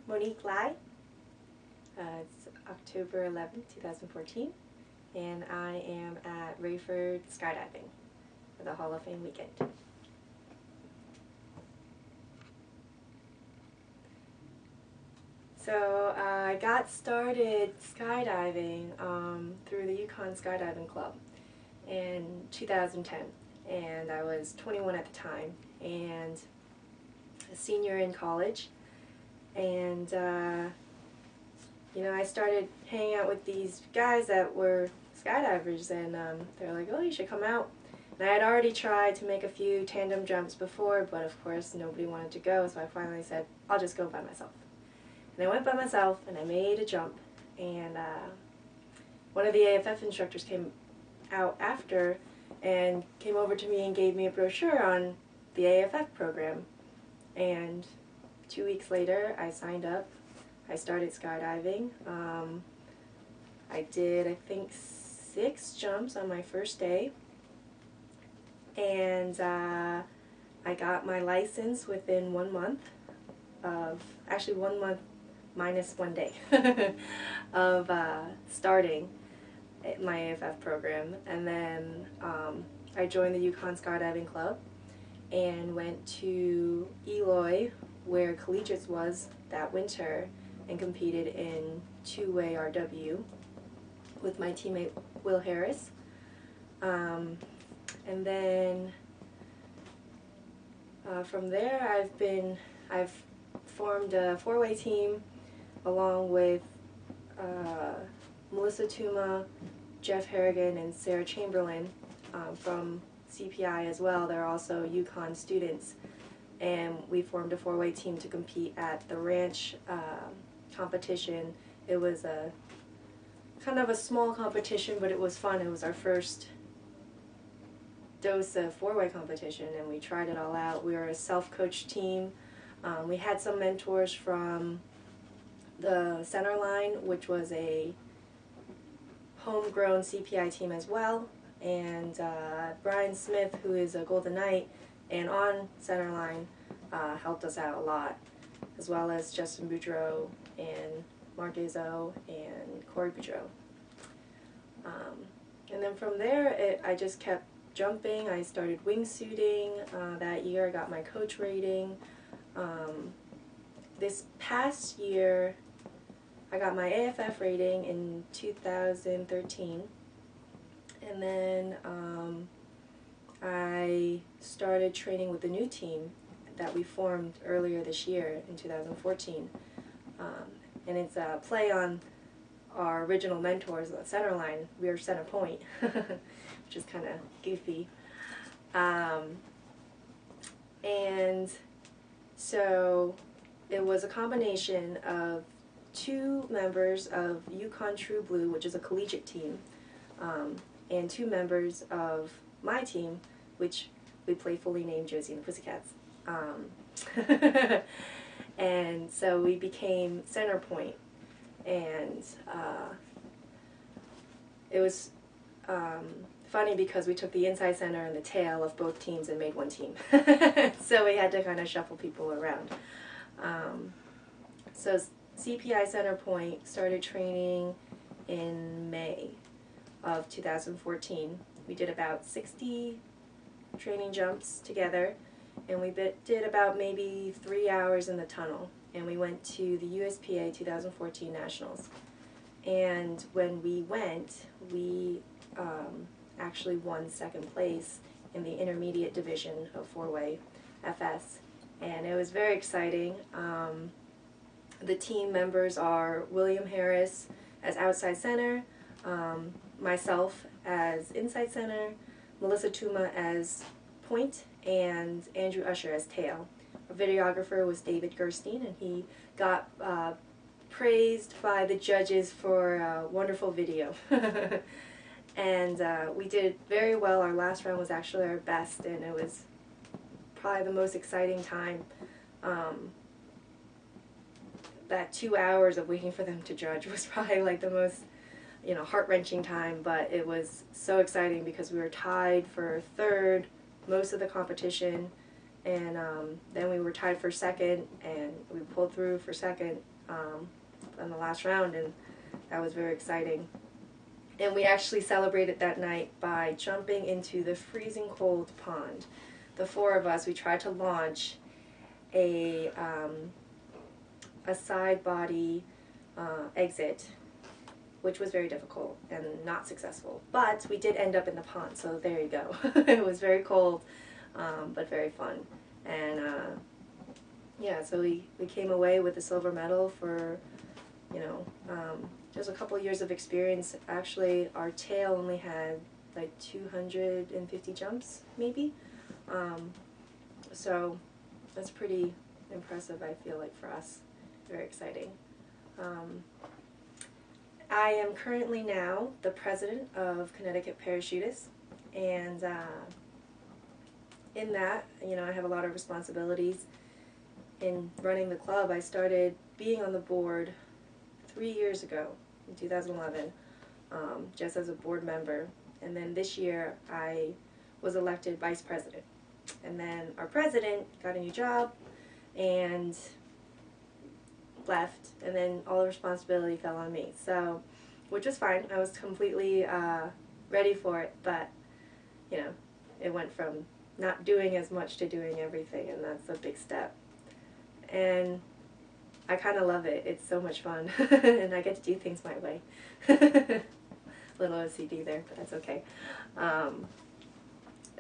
Monique Lai. It's October 11th, 2014, and I am at Raeford Skydiving for the Hall of Fame weekend. So I got started skydiving through the UConn Skydiving Club in 2010, and I was 21 at the time and a senior in college. And I started hanging out with these guys that were skydivers, and they're like, "Oh, you should come out." And I had already tried to make a few tandem jumps before, but of course nobody wanted to go, so I finally said, "I'll just go by myself." And I went by myself, and I made a jump, and one of the AFF instructors came out after and came over to me and gave me a brochure on the AFF program. And 2 weeks later, I signed up. I started skydiving. I did, I think, 6 jumps on my first day, and I got my license within 1 month of, actually 1 month minus 1 day of starting my AFF program. And then I joined the UConn Skydiving Club and went to Eloy, where Collegiate was that winter, and competed in two-way RW with my teammate Will Harris. And then from there I've formed a 4-way team along with Melissa Tuma, Jeff Harrigan, and Sarah Chamberlain from CPI as well. They're also UConn students, and we formed a 4-way team to compete at the ranch competition. It was a kind of a small competition, but it was fun. It was our first dose of 4-way competition, and we tried it all out. We were a self-coached team. We had some mentors from the center line, which was a homegrown CPI team as well, and Brian Smith, who is a Golden Knight and on center line, helped us out a lot, as well as Justin Boudreau and Mark Izzo and Corey Boudreau. And then from there, I just kept jumping. I started wingsuiting that year. I got my coach rating. This past year, I got my AFF rating in 2013, and then I started training with the new team that we formed earlier this year in 2014, and it's a play on our original mentors at center line. We were center point, which is kind of goofy, and so it was a combination of 2 members of UConn True Blue, which is a collegiate team, and 2 members of my team, which we playfully named Josie and the Pussycats. And so we became center point, and it was funny because we took the inside center and the tail of both teams and made one team. So we had to kind of shuffle people around. So CPI Center Point started training in May of 2014. We did about 60 training jumps together, and we did about maybe 3 hours in the tunnel, and we went to the USPA 2014 Nationals. And when we went, we actually won 2nd place in the intermediate division of 4-way FS, and it was very exciting. The team members are William Harris as outside center, myself as inside center, Melissa Tuma as point, and Andrew Usher as tail. Our videographer was David Gerstein, and he got praised by the judges for a wonderful video. And we did very well. Our last round was actually our best, and it was probably the most exciting time. That 2 hours of waiting for them to judge was probably like the most, heart-wrenching time, but it was so exciting because we were tied for 3rd most of the competition, and then we were tied for second, and we pulled through for second in the last round, and that was very exciting. And we actually celebrated that night by jumping into the freezing cold pond. The four of us, we tried to launch a side body exit, which was very difficult and not successful. But we did end up in the pond, so there you go. It was very cold, but very fun. And yeah, so we came away with a silver medal for, you know, just a couple years of experience. Actually, our tail only had like 250 jumps, maybe. So that's pretty impressive, I feel like, for us. Very exciting. I am currently now the president of Connecticut Parachutists, and in that, you know, I have a lot of responsibilities in running the club. I started being on the board 3 years ago, in 2011, just as a board member, and then this year I was elected vice president. And then our president got a new job and left, and then all the responsibility fell on me. So, which was fine. I was completely ready for it, but, you know, it went from not doing as much to doing everything, and that's a big step. And I kind of love it. It's so much fun, and I get to do things my way. Little OCD there, but that's okay.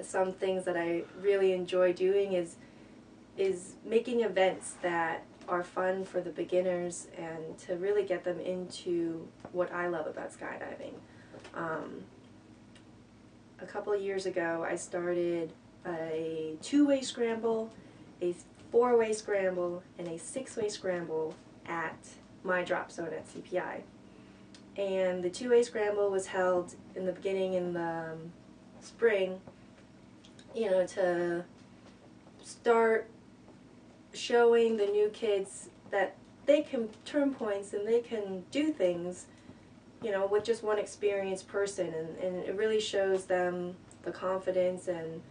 Some things that I really enjoy doing is making events that are fun for the beginners and to really get them into what I love about skydiving. A couple of years ago, I started a 2-way scramble, a 4-way scramble, and a 6-way scramble at my drop zone at CPI. And the 2-way scramble was held in the beginning in the spring, you know, to start showing the new kids that they can turn points and they can do things, you know, with just one experienced person, and it really shows them the confidence and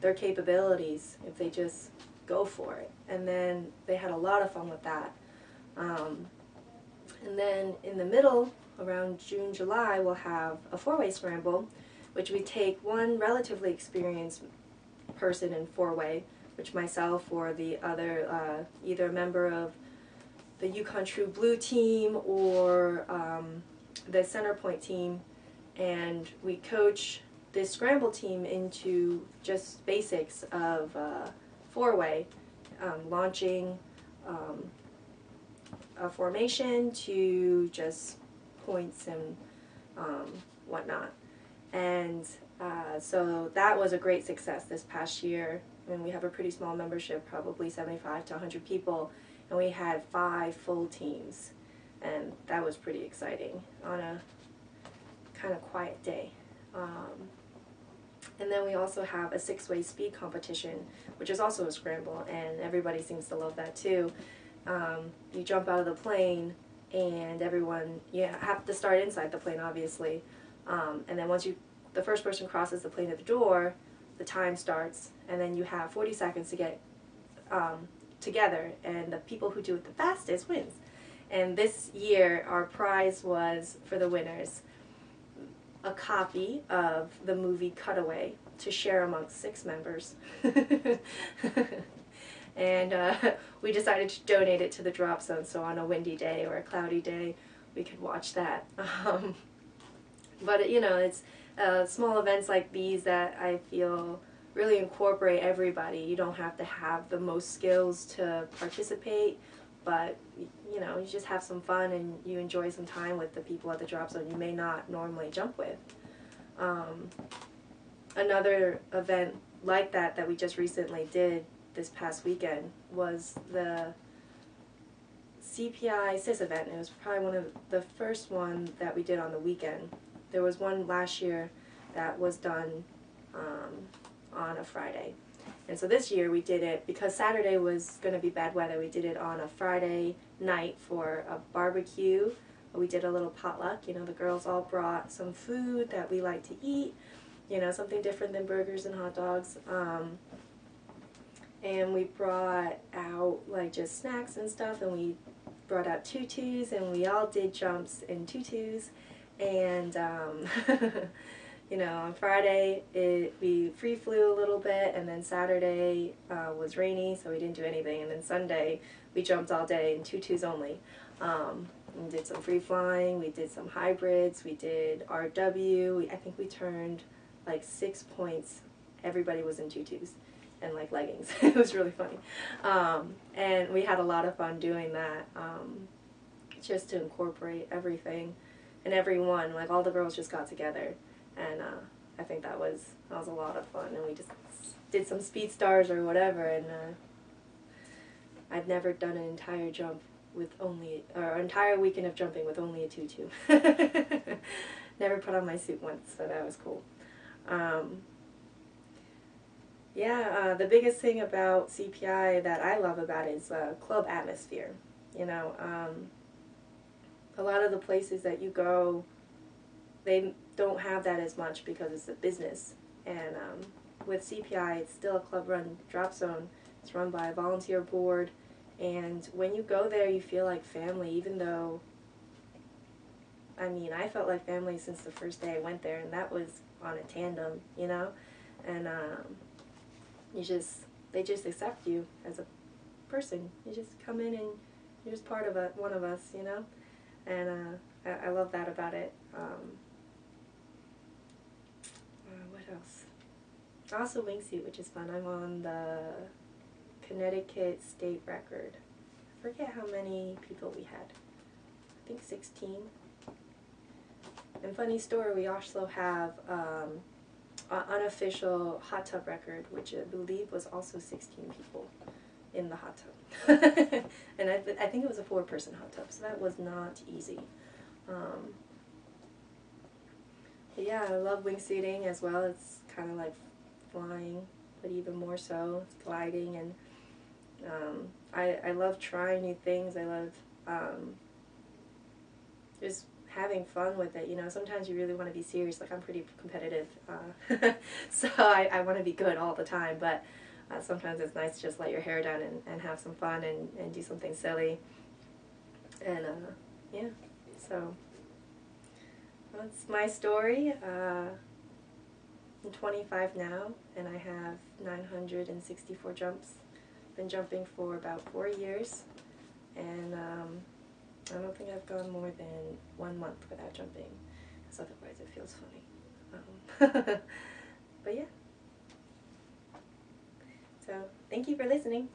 their capabilities if they just go for it. And then they had a lot of fun with that. And then in the middle, around June, July, we'll have a 4-way scramble, which we take one relatively experienced person in 4-way, which myself or the other, either a member of the UConn True Blue team or the center point team, and we coach this scramble team into just basics of 4-way, launching a formation to just points and whatnot. And so that was a great success this past year. I mean, we have a pretty small membership, probably 75 to 100 people, and we had 5 full teams, and that was pretty exciting on a kind of quiet day. And then we also have a 6-way speed competition, which is also a scramble, and everybody seems to love that too. You jump out of the plane, and everyone, you have to start inside the plane, obviously, and then once the first person crosses the plane at the door, the time starts, and then you have 40 seconds to get together, and the people who do it the fastest wins. And this year, our prize was, for the winners, a copy of the movie Cutaway to share amongst 6 members. And we decided to donate it to the drop zone, so on a windy day or a cloudy day, we could watch that. But, you know, it's small events like these that I feel really incorporate everybody. You don't have to have the most skills to participate, but, you know, you just have some fun and you enjoy some time with the people at the drop zone you may not normally jump with. Another event like that we just recently did this past weekend was the CPI SIS event. It was probably one of the first one that we did on the weekend. There was one last year that was done on a Friday. And so this year we did it, because Saturday was going to be bad weather, we did it on a Friday night for a barbecue. We did a little potluck. You know, the girls all brought some food that we like to eat, you know, something different than burgers and hot dogs. and we brought out like just snacks and stuff, and we brought out tutus, and we all did jumps in tutus, and you know, on Friday we free flew a little bit, and then Saturday was rainy, so we didn't do anything, and then Sunday we jumped all day in tutus only. We did some free flying, we did some hybrids, we did RW. I think we turned like 6 points. Everybody was in tutus and like leggings. It was really funny. And we had a lot of fun doing that, just to incorporate everything and everyone. Like all the girls just got together, and I think that was a lot of fun. And we just did some speed stars or whatever, and I'd never done an entire jump with only, or an entire weekend of jumping with only a tutu. Never put on my suit once, so that was cool. Yeah, the biggest thing about CPI that I love about it is club atmosphere. You know, a lot of the places that you go, they don't have that as much because it's a business. And with CPI, it's still a club-run drop zone. It's run by a volunteer board. And when you go there, you feel like family, even though, I mean, I felt like family since the first day I went there, and that was on a tandem, you know? And they just accept you as a person. You just come in and you're just part of one of us, you know? And I love that about it. What else? Also wingsuit, which is fun. I'm on the Connecticut State Record. I forget how many people we had. I think 16. And funny story, we also have an unofficial hot tub record, which I believe was also 16 people in the hot tub. And I think it was a 4-person hot tub, so that was not easy. But yeah, I love wingsuiting as well. It's kind of like flying, but even more so, it's gliding, and I love trying new things. I love just having fun with it. You know, sometimes you really want to be serious. Like, I'm pretty competitive, so I want to be good all the time, but sometimes it's nice to just let your hair down and have some fun and do something silly. And yeah, so that's my story. I'm 25 now, and I have 964 jumps. Been jumping for about 4 years, and I don't think I've gone more than 1 month without jumping, because otherwise it feels funny. But yeah. So, thank you for listening.